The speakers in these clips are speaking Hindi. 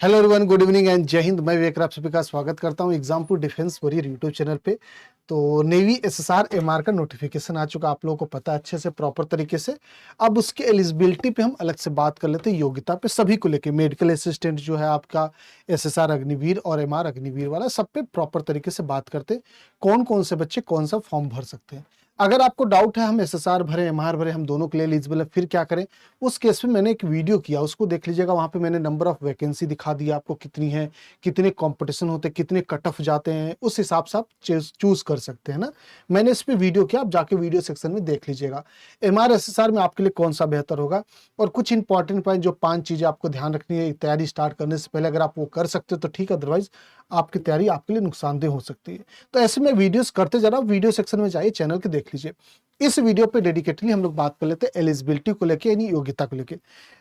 Hello everyone, good evening and जय हिंद। मैं विवेक, आप सभी का स्वागत करता हूं exam defence warrior YouTube channel पे। तो नेवी एसएसआर एमआर का नोटिफिकेशन आ चुका, आप लोगों को पता अच्छे से प्रॉपर तरीके से। अब उसके एलिजिबिलिटी पे हम अलग से बात कर लेते हैं, योग्यता पे सभी को लेके। मेडिकल असिस्टेंट जो है आपका, एसएसआर अग्निवीर और एमआर अग्निवीर वाला, सब पे प्रॉपर तरीके से बात करते हैं। कौन कौन से बच्चे कौन सा फॉर्म भर सकते हैं। अगर आपको डाउट है हम एसएसआर भरे एमआर भरे, हम दोनों के लिए एलिजिबल है, फिर क्या करें, उस केस में मैंने एक वीडियो किया, उसको देख लीजिएगा। वहां पे मैंने नंबर ऑफ वैकेंसी दिखा दिया आपको कितनी है, कितने कंपटीशन होते हैं, कितने कट ऑफ जाते हैं, उस हिसाब से आप चूज कर सकते हैं ना। मैंने इस पे वीडियो किया, आप जाके वीडियो सेक्शन में देख लीजिएगा। एमआर एसएसआर में आपके लिए कौन सा बेहतर होगा, और कुछ इंपॉर्टेंट पॉइंट जो 5 चीजें आपको ध्यान रखनी है तैयारी स्टार्ट करने से पहले। अगर आप वो कर सकते हो तो ठीक है, अदरवाइज आपकी तैयारी आपके लिए नुकसानदेह हो सकती है। तो ऐसे में वीडियोस करते जरा, वीडियो सेक्शन में जाइए, चैनल के देख लीजिए। इस वीडियो पे डेडिकेटली हम लोग बात कर लेते हैं एलिजिबिलिटी को लेके, यानी योग्यता को लेके।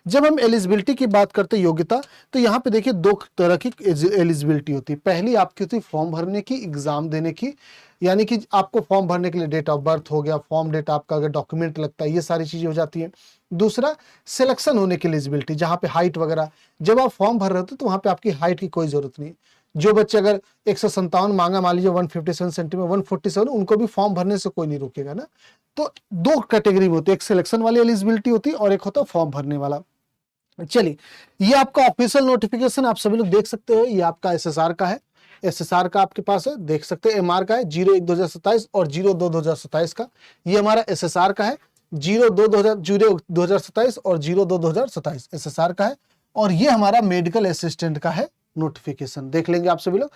जब हम एलिजिबिलिटी की बात करते हैं योग्यता, तो यहाँ पे देखिए 2 तरह की एलिजिबिलिटी होती है। पहली आपकी होती है फॉर्म भरने की, एग्जाम देने की, यानी कि आपको फॉर्म भरने के लिए डेट ऑफ बर्थ हो गया, फॉर्म डेट आपका अगर डॉक्यूमेंट लगता है, ये सारी चीजें हो जाती हैं। दूसरा सिलेक्शन होने की एलिजिबिलिटी, जहाँ पे हाइट वगैरह, जब आप फॉर्म भर रहे होते तो वहाँ पे आपकी हाइट की कोई जरूरत नहीं। जो बच्चे अगर 157 मांगा, मान लीजिए 157 सेंटीमीटर, 147, उनको भी फॉर्म भरने से कोई नहीं रोकेगा ना। तो 2 कैटेगरी में होती है, एक सिलेक्शन वाली एलिजिबिलिटी होती है और एक होता है फॉर्म भरने वाला। चलिए, ये आपका ऑफिशियल नोटिफिकेशन आप सभी लोग देख सकते हो। ये आपका एसएसआर का है, एसएसआर का आपके पास है, देख सकते हैं। एमआर का है 01/2027 और 02/2027 का। ये हमारा एसएसआर का है 02/2027 और 02/2027 एसएसआर का है। और ये हमारा मेडिकल असिस्टेंट का है नोटिफिकेशन, देख लेंगे आप सभी लोग।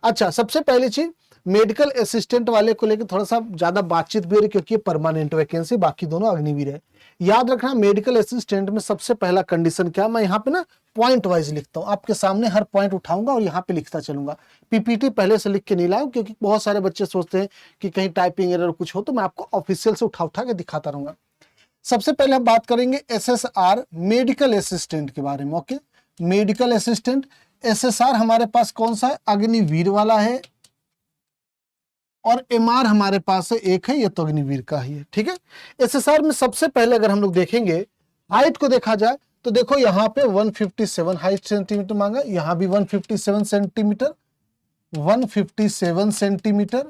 अच्छा, सबसे पहली चीज, मेडिकल असिस्टेंट वाले को लेकर थोड़ा सा ज्यादा बातचीत भी हो रही, क्योंकि परमानेंट वैकेंसी, बाकी दोनों अग्निवीर है। याद रखना, मेडिकल असिस्टेंट में सबसे पहला कंडीशन क्या, मैं यहाँ पे ना पॉइंट वाइज लिखता हूँ, आपके सामने हर पॉइंट उठाऊंगा और यहाँ पे लिखता चलूंगा। पीपीटी पहले से लिख के नहीं लाऊं, क्योंकि बहुत सारे बच्चे सोचते हैं कि कहीं टाइपिंग एरर कुछ हो, तो मैं आपको ऑफिशियल से उठा उठा के दिखाता रहूंगा। सबसे पहले हम बात करेंगे एसएसआर मेडिकल असिस्टेंट के बारे में। ओके, मेडिकल असिस्टेंट एसएसआर हमारे पास कौन सा है, अग्निवीर वाला है, और एमआर हमारे पास है एक है, ये तो अग्निवीर का ही है। ठीक है, एसएसआर में सबसे पहले अगर हम लोग देखेंगे, हाइट को देखा जाए तो देखो यहाँ पे 157 हाइट सेंटीमीटर मांगा, यहाँ भी 157 सेंटीमीटर, 157 सेंटीमीटर,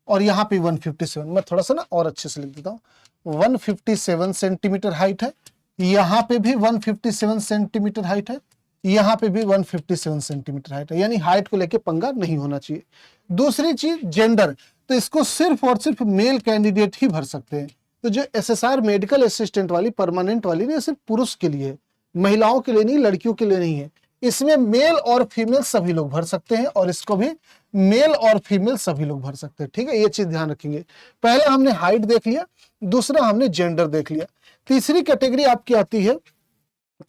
और यहाँ पे 157। मैं थोड़ा सा ना और अच्छे से लिख देता हूँ, 157 सेंटीमीटर हाइट है, यहाँ पे भी 157 सेंटीमीटर हाइट है, यहाँ पे भी 157 सेंटीमीटर हाइट है, यानी हाइट को लेके पंगा नहीं होना चाहिए। दूसरी चीज जेंडर, तो इसको सिर्फ और सिर्फ मेल कैंडिडेट ही भर सकते हैं। तो जो एसएसआर मेडिकल असिस्टेंट वाली परमानेंट वाली ना, सिर्फ पुरुष के लिए है, महिलाओं के लिए नहीं, लड़कियों के लिए नहीं है। इसमें मेल और फीमेल सभी लोग भर सकते हैं, और इसको भी मेल और फीमेल सभी लोग भर सकते हैं। ठीक है, ये चीज ध्यान रखेंगे। पहले हमने हाइट देख लिया, दूसरा हमने जेंडर देख लिया। तीसरी कैटेगरी आपकी आती है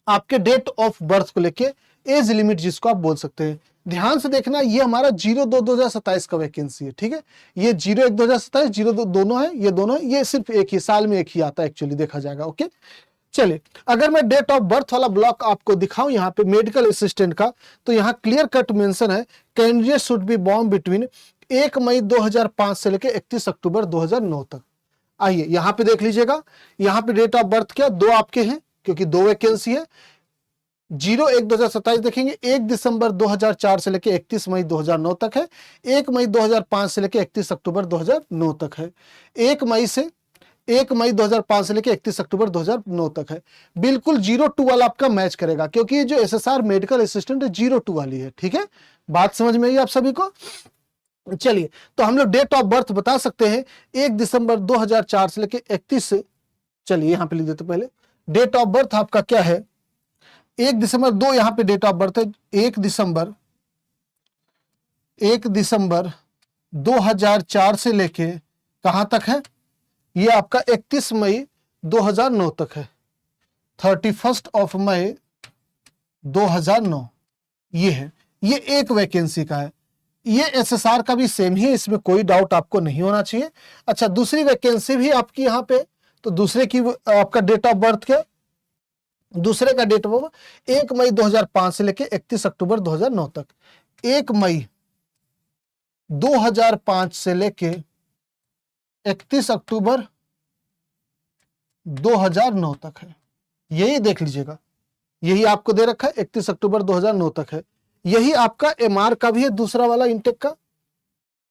आपके डेट ऑफ बर्थ को लेके, एज लिमिट जिसको आप बोल सकते हैं। ध्यान से देखना, ये हमारा 02/2027 का वैकेंसी है। ठीक है, ये 01/2027, 02 दोनों है, ये दोनों है, ये सिर्फ एक ही साल में एक ही आता है एक्चुअली, देखा जाएगा। ओके, चलिए, अगर मैं डेट ऑफ बर्थ वाला ब्लॉक आपको दिखाऊं यहाँ पे मेडिकल असिस्टेंट का, तो यहाँ क्लियर कट मेंशन है, candidate should be born between 1 मई 2005 से लेकर 31 अक्टूबर 2009 तक। आइए यहाँ पे देख लीजिएगा, यहाँ पे डेट ऑफ बर्थ क्या, 2 आपके हैं, क्योंकि 2 वैकेंसी है। 01/2027 देखेंगे, 1 दिसंबर 2004 से लेकर 31 मई 2009 तक है। 1 मई 2005 से लेकर 31 अक्टूबर 2009 तक है। 1 मई 2005 से लेकर 31 अक्टूबर 2009 तक है। बिल्कुल 02 वाला आपका मैच करेगा, क्योंकि ये जो एसएसआर मेडिकल असिस्टेंट है 02 वाली है। ठीक है, बात समझ में आई आप सभी को। चलिए, तो हम लोग डेट ऑफ बर्थ बता सकते हैं, 1 दिसंबर 2004 से लेकर 31। चलिए यहां पे लिख देते, पहले डेट ऑफ बर्थ आपका क्या है, 1 दिसंबर 2, यहां पे डेट ऑफ बर्थ है 1 दिसंबर 2004 से लेके कहां तक है, ये आपका 31 मई 2009 तक है, 31 मई 2009 ये है। ये एक वैकेंसी का है। ये एसएसआर का भी सेम ही है, इसमें कोई डाउट आपको नहीं होना चाहिए। अच्छा, दूसरी वैकेंसी भी आपकी यहाँ पे, तो दूसरे की आपका डेट ऑफ बर्थ क्या, दूसरे का डेट ऑफ 1 मई 2005 से लेके 31 अक्टूबर 2009 तक। 1 मई 2005 से लेके 31 अक्टूबर 2009 तक है, यही देख लीजिएगा, यही आपको दे रखा है, 31 अक्टूबर 2009 तक है। यही आपका एमआर का भी है, दूसरा वाला इंटेक का,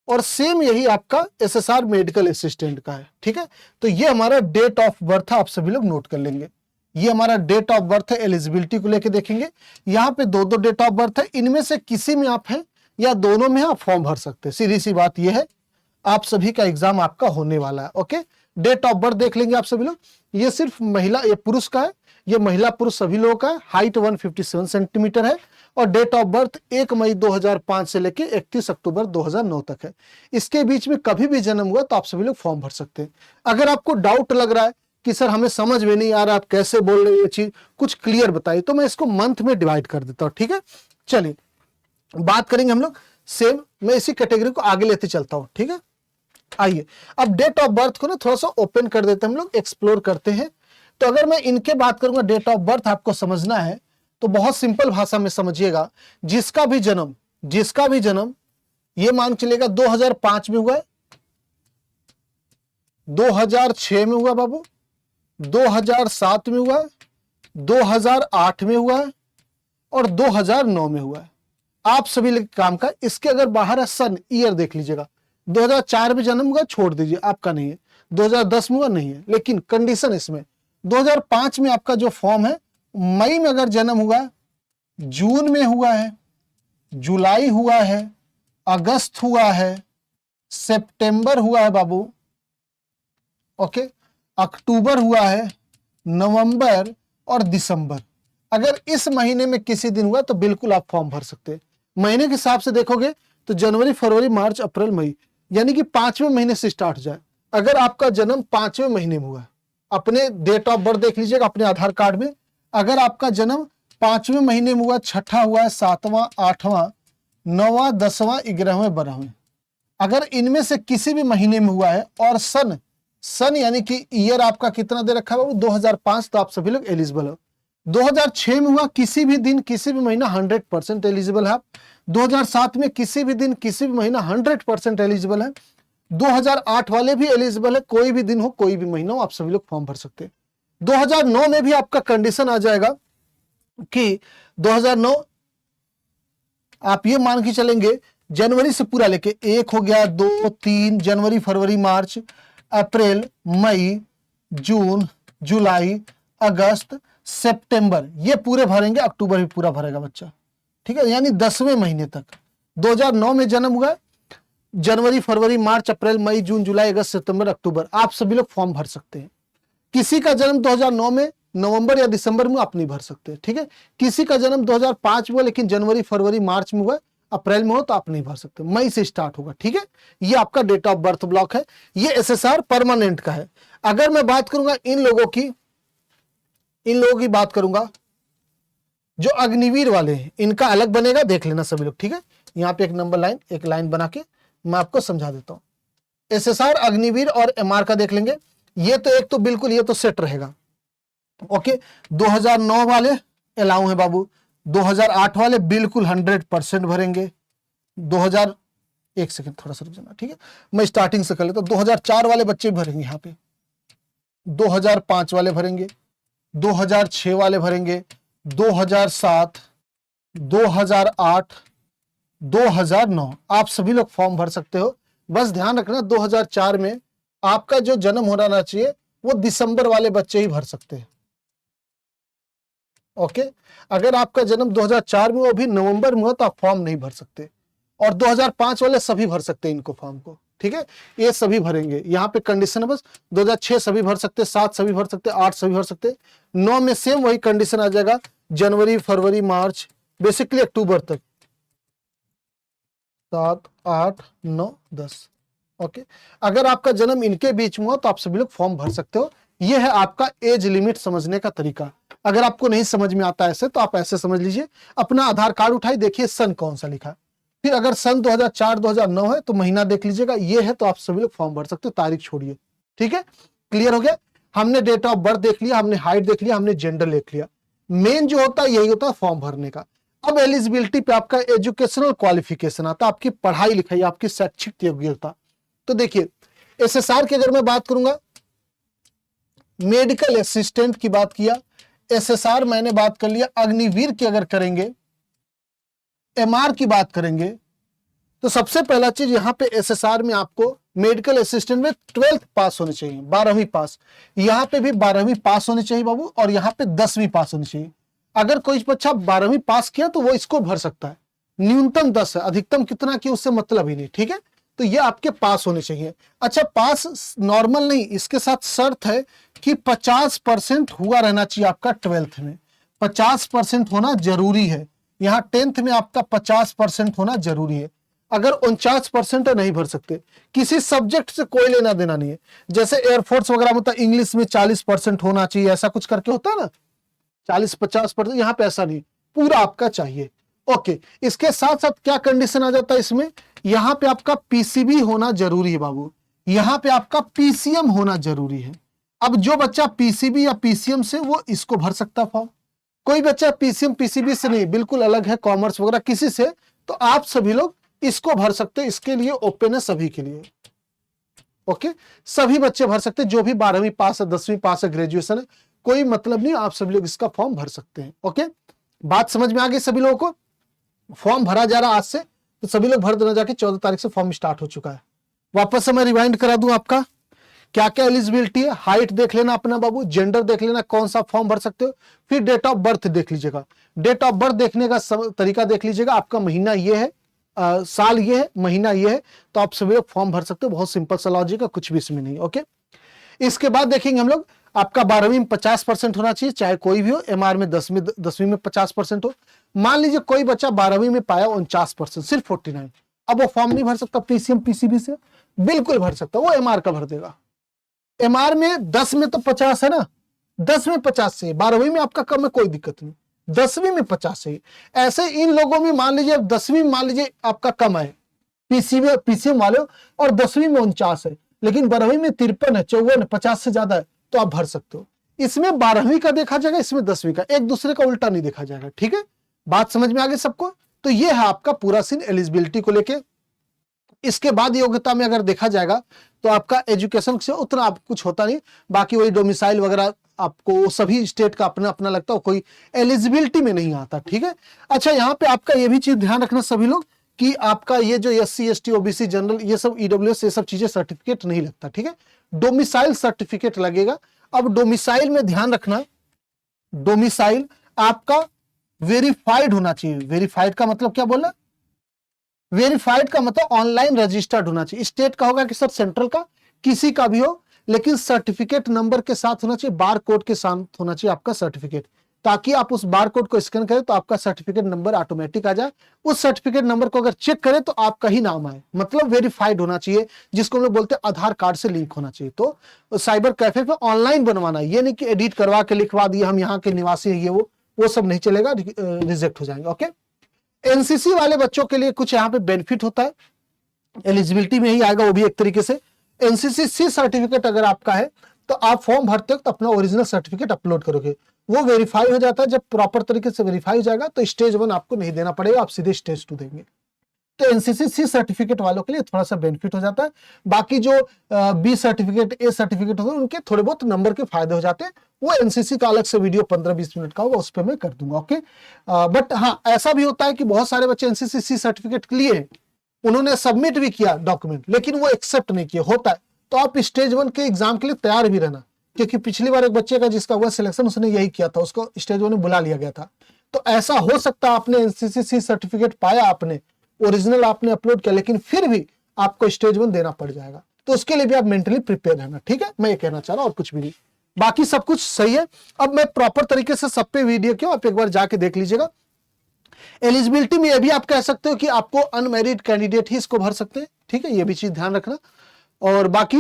और सेम यही आपका एसएसआर मेडिकल असिस्टेंट का है। ठीक है, तो ये हमारा डेट ऑफ बर्थ है, आप सभी लोग नोट कर लेंगे। ये हमारा डेट ऑफ बर्थ है, एलिजिबिलिटी को लेके देखेंगे। यहाँ पे दो दो डेट ऑफ बर्थ है, इनमें से किसी में आप हैं या दोनों में आप फॉर्म भर सकते हैं। सीधी सी बात ये है, आप सभी का एग्जाम आपका होने वाला है। ओके, डेट ऑफ बर्थ देख लेंगे आप सभी लोग। ये सिर्फ महिला, ये पुरुष का है, ये महिला पुरुष सभी लोगों का है। हाइट 157 सेंटीमीटर है और डेट ऑफ बर्थ 1 मई 2005 से लेके 31 अक्टूबर 2009 तक है। इसके बीच में कभी भी जन्म हुआ तो आप सभी लोग फॉर्म भर सकते हैं। अगर आपको डाउट लग रहा है कि सर हमें समझ में नहीं आ रहा, आप कैसे बोल रहे हैं, ये चीज कुछ क्लियर बताइए, तो मैं इसको मंथ में डिवाइड कर देता हूं। ठीक है, चलिए बात करेंगे हम लोग सेम, मैं इसी कैटेगरी को आगे लेते चलता हूं। ठीक है, आइए अब डेट ऑफ बर्थ को ना थोड़ा सा ओपन कर देते हैं हम लोग, एक्सप्लोर करते हैं। तो अगर मैं इनके बात करूंगा, डेट ऑफ बर्थ आपको समझना है तो बहुत सिंपल भाषा में समझिएगा। जिसका भी जन्म ये मान चलेगा 2005 में हुआ है, 2006 में हुआ बाबू, 2007 में हुआ है, 2008 में हुआ है और 2009 में हुआ है। आप सभी लोग काम का, इसके अगर बाहर है सन, ईयर देख लीजिएगा। 2004 में जन्म हुआ, छोड़ दीजिए, आपका नहीं है। 2010 में हुआ, नहीं है। लेकिन कंडीशन इसमें 2005 में आपका जो फॉर्म है, मई में अगर जन्म हुआ, जून में हुआ है, जुलाई हुआ है, अगस्त हुआ है, सितंबर हुआ है बाबू, ओके, अक्टूबर हुआ है, नवंबर और दिसंबर। अगर इस महीने में किसी दिन हुआ तो बिल्कुल आप फॉर्म भर सकते हैं। महीने के हिसाब से देखोगे तो जनवरी, फरवरी, मार्च, अप्रैल, मई, यानी कि 5वें महीने से स्टार्ट हो जाए। अगर आपका जन्म 5वें महीने में हुआ है, अपने डेट ऑफ बर्थ देख लीजिएगा अपने आधार कार्ड में। अगर आपका जन्म 5वें महीने में हुआ, छठा हुआ है, 7वां, 8वां, 9वां, 10वां, 11वें, 12वें, अगर इनमें से किसी भी महीने में हुआ है और सन यानी कि ईयर आपका कितना दे रखा है बाबू, 2005, तो आप सभी लोग एलिजिबल हो। 2006 में हुआ किसी भी दिन, किसी भी महीना, 100% एलिजिबल है आप। 2007 में किसी भी दिन, किसी भी महीना, 100% एलिजिबल है। 2008 वाले भी एलिजिबल है, कोई भी दिन हो, कोई भी महीना हो, आप सभी लोग फॉर्म भर सकते हैं। 2009 में भी आपका कंडीशन आ जाएगा कि 2009 आप ये मान के चलेंगे, जनवरी से पूरा लेके 1 हो गया, 2, 3, जनवरी, फरवरी, मार्च, अप्रैल, मई, जून, जुलाई, अगस्त, सितंबर, ये पूरे भरेंगे, अक्टूबर भी पूरा भरेगा बच्चा। ठीक है, यानी 10वें महीने तक। 2009 में जन्म हुआ, जनवरी, फरवरी, मार्च, अप्रैल, मई, जून, जुलाई, अगस्त, सितंबर, अक्टूबर, आप सभी लोग फॉर्म भर सकते हैं। किसी का जन्म 2009 में नवंबर या दिसंबर में, आप नहीं भर सकते। ठीक है, किसी का जन्म 2005 में हुआ लेकिन जनवरी, फरवरी, मार्च में हुआ, अप्रैल में हो, तो आप नहीं भर सकते। मई से स्टार्ट होगा। ठीक है, ये आपका डेट ऑफ बर्थ ब्लॉक है, ये एसएसआर परमानेंट का है। अगर मैं बात करूंगा इन लोगों की बात करूंगा जो अग्निवीर वाले हैं, इनका अलग बनेगा, देख लेना सभी लोग। ठीक है, यहाँ पे एक नंबर लाइन, एक लाइन बना के मैं आपको समझा देता हूं। एसएसआर, अग्निवीर और एमआर का देख लेंगे। ये तो एक तो बिल्कुल ये तो सेट रहेगा। ओके, 2009 वाले अलाउ है बाबू, 2008 वाले बिल्कुल 100% भरेंगे। 2000, एक सेकंड थोड़ा सा रुक जाना। ठीक है, मैं स्टार्टिंग से कर लेता हूं। 2004 वाले बच्चे भरेंगे यहाँ पे, 2005 वाले भरेंगे, 2006 वाले भरेंगे, 2007, 2008, 2009, आप सभी लोग फॉर्म भर सकते हो। बस ध्यान रखना 2004 में आपका जो जन्म होना चाहिए वो दिसंबर वाले बच्चे ही भर सकते हैं। ओके, अगर आपका जन्म 2004 में वो भी नवंबर में हुआ तो आप फॉर्म नहीं भर सकते। और 2005 वाले सभी भर सकते हैं इनको फॉर्म को। ठीक है, ये सभी भरेंगे। यहाँ पे कंडीशन है बस, 2006 सभी भर सकते, 7 सभी भर सकते, 8 सभी भर सकते, 9 में सेम वही कंडीशन आ जाएगा, जनवरी, फरवरी, मार्च, बेसिकली अक्टूबर तक, 7, 8, 9, 10। ओके, अगर आपका जन्म इनके बीच में हो तो आप सभी लोग फॉर्म भर सकते हो। यह है आपका एज लिमिट समझने का तरीका। अगर आपको नहीं समझ में आता ऐसे तो आप ऐसे समझ लीजिए, अपना आधार कार्ड उठाई, देखिए सन कौन सा लिखा है, फिर अगर सन 2004, 2009 है तो महीना देख लीजिएगा, ये है तो आप सभी लोग फॉर्म भर सकते हो, तारीख छोड़िए। ठीक है, क्लियर हो गया। हमने डेट ऑफ बर्थ देख लिया, हमने हाइट देख लिया, हमने जेंडर देख लिया। मेन जो होता है यही होता है फॉर्म भरने का। अब एलिजिबिलिटी पे आपका एजुकेशनल क्वालिफिकेशन आता है, आपकी पढ़ाई लिखाई, आपकी शैक्षिक योग्यता। तो देखिए एसएसआर की अगर मैं बात करूंगा, मेडिकल असिस्टेंट की बात किया, एसएसआर मैंने बात कर लिया। अग्निवीर की अगर करेंगे, एमआर की बात करेंगे तो सबसे पहला चीज यहाँ पे एसएसआर में आपको मेडिकल असिस्टेंट में 12th पास होनी चाहिए, 12वीं पास। यहाँ पे भी 12वीं पास होनी चाहिए बाबू, और यहाँ पे 10वीं पास होनी चाहिए। अगर कोई बच्चा 12वीं पास किया तो वो इसको भर सकता है, न्यूनतम 10 है, अधिकतम कितना किया उससे मतलब ही नहीं, ठीक है। तो ये आपके पास होने चाहिए। अच्छा, पास नॉर्मल नहीं, इसके साथ शर्त है कि 50% हुआ रहना चाहिए आपका 12th में, 50% होना जरूरी है। यहाँ 10th में आपका 50% होना जरूरी है। अगर 49% नहीं भर सकते, किसी सब्जेक्ट से कोई लेना देना नहीं है। जैसे एयरफोर्स वगैरह में तो इंग्लिश में 40% होना चाहिए, ऐसा कुछ करके होता है ना, 40-50%। यहाँ पे ऐसा नहीं, पूरा आपका चाहिए। ओके, इसके साथ साथ क्या कंडीशन आ जाता है इसमें, यहाँ पे आपका पीसीबी होना जरूरी है बाबू, यहाँ पे आपका पीसीएम होना जरूरी है। अब जो बच्चा पीसीबी या पीसीएम से, वो इसको भर सकता फॉर्म। कोई बच्चा पीसीएम पीसीबी से नहीं, बिल्कुल अलग है, कॉमर्स वगैरह किसी से, तो आप सभी लोग इसको भर सकते हैं। इसके लिए ओपन है सभी के लिए। ओके, सभी बच्चे भर सकते हैं, जो भी 12वीं पास है, 10वीं पास है, ग्रेजुएशन है, कोई मतलब नहीं, आप सभी लोग इसका फॉर्म भर सकते हैं। ओके, बात समझ में आ गई सभी लोगों को। फॉर्म भरा जा रहा आज से, तो सभी लोग भर देना, जाके 14 तारीख से फॉर्म स्टार्ट हो चुका है। वापस से मैं रिवाइंड करा दूं आपका, क्या क्या एलिजिबिलिटी है। हाइट देख लेना अपना बाबू, जेंडर देख लेना, कौन सा फॉर्म भर सकते हो, फिर डेट ऑफ बर्थ देख लीजिएगा। डेट ऑफ बर्थ देखने का तरीका देख लीजिएगा, आपका महीना ये है, साल ये है, महीना ये है, तो आप सभी लोग फॉर्म भर सकते हो। बहुत सिंपल सा लॉजिक है, कुछ भी इसमें नहीं। ओके, इसके बाद देखेंगे हम लोग, आपका 12वीं में 50% होना चाहिए, चाहे कोई भी हो। एमआर में 10वीं में 50% हो। मान लीजिए कोई बच्चा 12वीं में पाया 49%, सिर्फ 49, अब वो फॉर्म नहीं भर सकता पीसीएम पीसीबी से? बिल्कुल भर सकता, वो एमआर का भर देगा। एमआर में 10 में तो 50 है ना, 10 में 50 से, 12वीं में आपका कम है, कोई दिक्कत नहीं, 10वीं में 50 से। ऐसे इन लोगों में मान लीजिए 10वीं में मान लीजिए आपका कम है, पीसीबी पीसीएम वाले, और 10वीं में 49 है, लेकिन 12वीं में 53 है, 54 है, 50 से ज्यादा है, तो आप भर सकते हो। इसमें 12वीं का देखा जाएगा, इसमें 10वीं का, एक दूसरे का उल्टा नहीं देखा जाएगा। ठीक है, बात समझ में आ गई सबको? तो ये है आपका पूरा सीन एलिजिबिलिटी को लेके। इसके बाद योग्यता में अगर देखा जाएगा तो आपका एजुकेशन से उतना आप कुछ होता नहीं, बाकी वही डोमिसाइल वगैरह आपको सभी स्टेट का अपना अपना लगता है, कोई एलिजिबिलिटी में नहीं आता। ठीक है, अच्छा यहाँ पे आपका ये भी चीज ध्यान रखना सभी लोग कि आपका ये जो SC ST OBC जनरल ये सब EWS ये सब चीजें सर्टिफिकेट नहीं लगता। ठीक है, डोमिसाइल सर्टिफिकेट लगेगा। अब डोमिसाइल में ध्यान रखना, डोमिसाइल आपका वेरीफाइड होना चाहिए। वेरीफाइड का मतलब क्या बोला? वेरीफाइड का मतलब ऑनलाइन रजिस्टर्ड होना चाहिए। स्टेट का होगा कि सर सेंट्रल का, किसी का भी हो, लेकिन सर्टिफिकेट नंबर के साथ होना चाहिए, बार कोड के साथ होना चाहिए आपका सर्टिफिकेट, ताकि आप उस बार कोड को स्कैन करें तो आपका सर्टिफिकेट नंबर ऑटोमेटिक आ जाए। उस सर्टिफिकेट नंबर को अगर चेक करें तो आपका ही नाम आए, मतलब वेरीफाइड होना चाहिए, जिसको हम लोग बोलते हैं आधार कार्ड से लिंक होना चाहिए। तो साइबर कैफे पे ऑनलाइन बनवाना, ये नहीं कि एडिट करवा के लिखवा दिए हम यहाँ के निवासी है, ये वो सब नहीं चलेगा, रिजेक्ट हो जाएंगे। ओके, एनसीसी वाले बच्चों के लिए कुछ यहाँ पे बेनिफिट होता है, एलिजिबिलिटी में ही आएगा वो भी एक तरीके से। एनसीसी सी सर्टिफिकेट अगर आपका है तो आप फॉर्म भरते वक्त अपना ओरिजिनल सर्टिफिकेट अपलोड करोगे, वो वेरीफाई हो जाता है। जब प्रॉपर तरीके से वेरीफाई हो जाएगा तो स्टेज 1 आपको नहीं देना पड़ेगा, आप सीधे स्टेज 2 देंगे। तो एनसीसी सी सर्टिफिकेट वालों के लिए थोड़ा सा बेनिफिट हो जाता है। बाकी जो बी सर्टिफिकेट ए सर्टिफिकेट होते हैं उनके थोड़े बहुत नंबर के फायदे हो जाते हैं। वो एनसीसी का अलग से वीडियो 15-20 मिनट का होगा, उस पर मैं कर दूंगा। ओके, बट हाँ ऐसा भी होता है कि बहुत सारे बच्चे एनसीसी सी सर्टिफिकेट लिए, उन्होंने सबमिट भी किया डॉक्यूमेंट, लेकिन वो एक्सेप्ट नहीं किया, होता है। तो आप स्टेज 1 के एग्जाम के लिए तैयार भी रहना, क्योंकि पिछली बार एक बच्चे का जिसका हुआ सिलेक्शन उसने यही किया था, उसको स्टेज 1 में बुला लिया गया था। तो ऐसा हो सकता है आपने एनसीसी सी सर्टिफिकेट पाया, आपने ओरिजिनल आपने अपलोड किया, लेकिन फिर भी आपको स्टेज 1 देना पड़ जाएगा। तो उसके लिए भी आप मेंटली प्रिपेयर रहना। ठीक है, मैं ये कहना चाह रहा हूं और कुछ भी नहीं, बाकी सब कुछ सही है। अब मैं प्रॉपर तरीके से सब पे वीडियो क्यों, आप एक बार जाके देख लीजिएगा। एलिजिबिलिटी में ये भी आप कह सकते हो कि आपको अनमैरिड कैंडिडेट ही इसको भर सकते हैं। ठीक है, ये भी चीज ध्यान रखना। और बाकी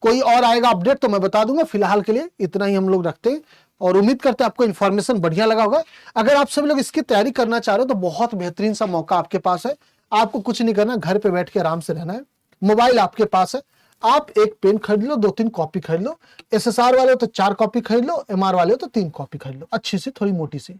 कोई और आएगा अपडेट तो मैं बता दूंगा, फिलहाल के लिए इतना ही हम लोग रखते हैं और उम्मीद करते हैं आपको इन्फॉर्मेशन बढ़िया लगा होगा। अगर आप सब लोग इसकी तैयारी करना चाह रहे हो तो बहुत बेहतरीन सा मौका आपके पास है। आपको कुछ नहीं करना, घर पे बैठ के आराम से रहना है, मोबाइल आपके पास है, आप एक पेन खरीद लो, 2-3 कॉपी खरीद लो। SSR वाले हो तो 4 कॉपी खरीद लो, MR वाले हो तो 3 कॉपी खरीद लो, अच्छी सी थोड़ी मोटी सी,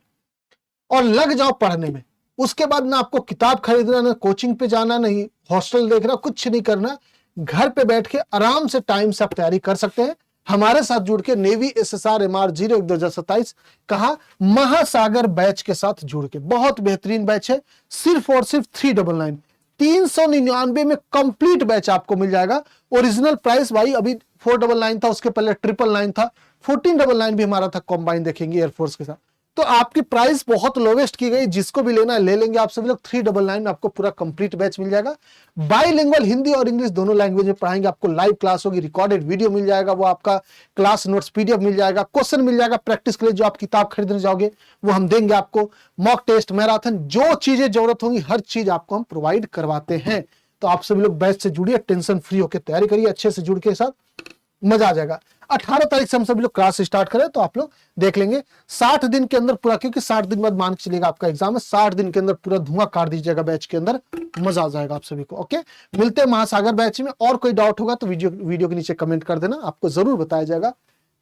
और लग जाओ पढ़ने में। उसके बाद ना आपको किताब खरीदना, ना कोचिंग पे जाना, नहीं हॉस्टल देखना, कुछ नहीं करना, घर पे बैठ के आराम से टाइम से आप तैयारी कर सकते हैं। हमारे साथ जुड़ के नेवी SSR MR 01 2027 कहा महासागर बैच के साथ जुड़ के, बहुत बेहतरीन बैच है, सिर्फ और सिर्फ 399 399 में कंप्लीट बैच आपको मिल जाएगा। ओरिजिनल प्राइस भाई अभी 499 था, उसके पहले 999 था, 1499 भी हमारा था कॉम्बाइन, देखेंगे एयरफोर्स के साथ। तो आपकी प्राइस बहुत लोवेस्ट की गई, जिसको भी लेना है ले लेंगे आप सभी लोग। 399 में आपको पूरा कंप्लीट बैच मिल जाएगा। बाइलिंगुअल हिंदी और इंग्लिश दोनों लैंग्वेज में पढ़ाएंगे, आपको लाइव क्लास होगी, रिकॉर्डेड वीडियो मिल जाएगा, वो आपका क्लास नोट्स PDF मिल जाएगा, क्वेश्चन मिल जाएगा प्रैक्टिस के लिए, जो आप किताब खरीदने जाओगे वो हम देंगे आपको, मॉक टेस्ट, मैराथन, जो चीजें जरूरत होंगी हर चीज आपको हम प्रोवाइड करवाते हैं। तो आप सभी लोग बैच से जुड़िए, टेंशन फ्री होकर तैयारी करिए, अच्छे से जुड़ के साथ मजा आ जाएगा। 18 तारीख से हम सभी लोग क्लास स्टार्ट करें तो आप लोग देख लेंगे 60 दिन के अंदर पूरा, क्योंकि 60 दिन बाद मान के चलेगा आपका एग्जाम है, 60 दिन के अंदर पूरा धुआं काट दीजिएगा बैच के अंदर, मजा आ जाएगा आप सभी को। ओके, मिलते हैं महासागर बैच में। और कोई डाउट होगा तो वीडियो के नीचे कमेंट कर देना, आपको जरूर बताया जाएगा।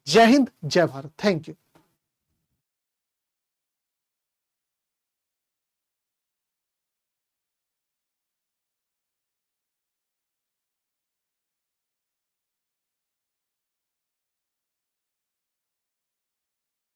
जय हिंद, जय भारत, थैंक यू।